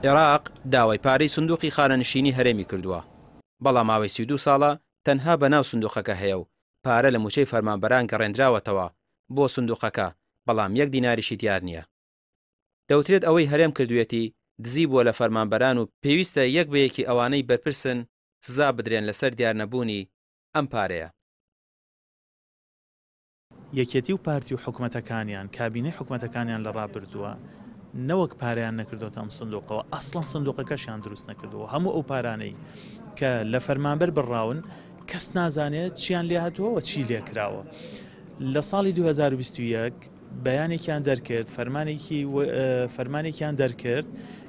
عێراق داوای پارەی سندوقی خانەنشینی هەرێمی کردووە، بەڵام ماوەی 32 ساڵە تەنها بەناو سندوقەکە هەیە و پارە لە موچەی فەرمانبەران گەڕێنراوەتەوە بۆ سندوقەکە، بەڵام 1 دیناریشی دیار نییە. دەوترێت ئەوەی هەرێم کردوێتی دزی بووە لە فەرمانبەران و پێویستە یەک بەیەکی ئەوانەی بەرپرسن سزا بدرێن لەسەر دیار نەبوونی ئەم پارەیە. یەکێتی و پارتی و حکوومەتەکانیان کابینەی حکوومەتەکانیان لە ڕابردووە نەوەک پارەیان نەکردوتە ئەم سندوقەوە، ئەسڵەن سندوقەکەشیان دروست نەکردووە. هەموو ئەو پارانەی کە لە فەرمانبەر بڕاون کەس نازانێت چیان لێ هاتووە چی لێکراوە. لە ساڵی 2021 بەیانێکیان دەرکرد، فەرمانێکیان دەرکرد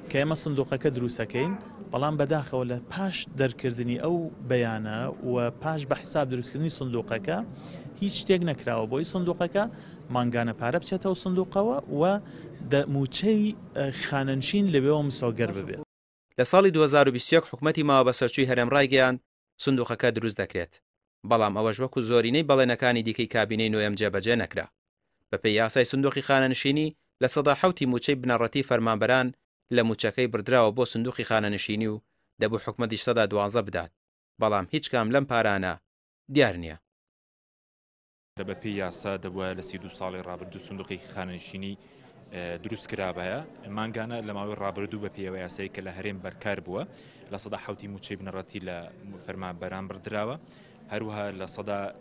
کە ئێمە سندوقەکە دروستەکەین، بەڵام بەداخەوە لە پاش دەرکردنی ئەو بەیانە و پاش بە حساب دروستکردنی سندوقەکە هیچ شتێک نەکراوە بۆی سندوقەکە مانگانە پارە بچێتەوە سندوقەوە و موچەی خانەنشین لەوێەوە مسۆگەر ببێت. لە ساڵی 2021 حکوومەتی ماوە بە سەرچووی هەرێم ڕایگەیاند سندوقەکە دروست دەکرێت، بەڵام ئەوەش وەکو زۆرینەی بەڵێنەکانی دیکەی کابینەی نوێم جێبەجێ نەکرا. بەپێی یاسای سندوقی خانەنشینی لە سەدا 7 موچەی بنەڕەتی فەرمانبەران لە موچەکەی بردراوە بۆ سندوقی خانەنشینی و دەبوو حکوومەتیش سەدا 12 بدات، بەڵام هیچ کام لەم پارانە دیار نییە. بەپێی یاسا دەبووە لە 32 ساڵی ڕابردوو سندوقێکی خانەنشینی دروست کرابەیە، مانگانە لە ماوەی ڕابردوو بە پێوە یاسایی کە لە هەرێم بەرکار بووە لە سەدا 7 موچەی بنەڕەتی لە فەرمانبەران بردراوە، هەروەها لە سەدا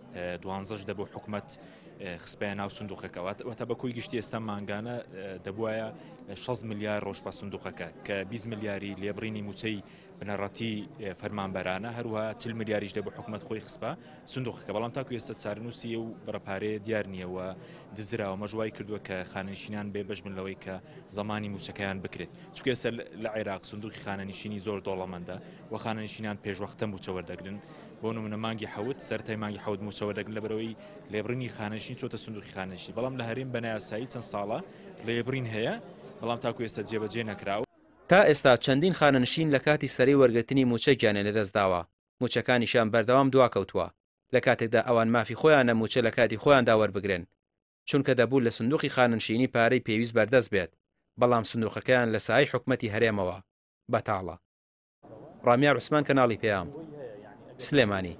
12 دەبوو حکوومەت خسپیان ناو سندوقەکەوە وەتە بە کۆی گشتی ئێستا مانگانە دەبووایە 6 ملیار ڕۆژ بە سندوقەکە کە 20 ملیاری لێبڕینی موچەی بنەڕەتی فەرمانبەرانە، هەروەها 40 ملیاریش دەبوو حکوومەت خۆی خسپە سندوقەکە، بەڵام تاکو ئێستا چارەنووسیە و بەرەپارەیە دیار نییەوە دزراوە مەژوای کردووە کە خانەنشینان بێ بەش بن لەوەی کە زەمانی موچەکەیان بکرێت، چونکە ئێستا لە عێراق سندوقی خانەنشینی زۆر دۆڵەمەندە و خانەنشینان پێشوەختە موچە وەردەگرن، بۆ نمونە مانگی حەوت سەرەتای مانگی حەوت موچە وەردەگرن لەبەرەوەی لێبڕینی خانەنشین چۆتە سندوقی خانەنشین، بەڵام لە هەرێم بەنایاسایی چەند ساڵە لێبڕین هەیە، بەڵام تاکو ئێستا جێبەجێ نەکراوە. تا ئێستا چەندین خانەنشین لە کاتی سەرەی وەرگرتنی موچەیان لەدەستداوە، موچەکانیشان بەردەوام دواکەوتووە لە کاتێکدا ئەوان مافی خۆیانە موچە لە کاتی خۆیاندا وەربگرن، چونکە دەبوو لە سندوقی خانەنشینی پارەی پێویست بەردەست بێت، بەڵام سندوقەکەیان لە سای حکوومەتی هەرێمەوە بەتاڵە. ڕامیار عوسمان، کەناڵی پێام، سلێمانی.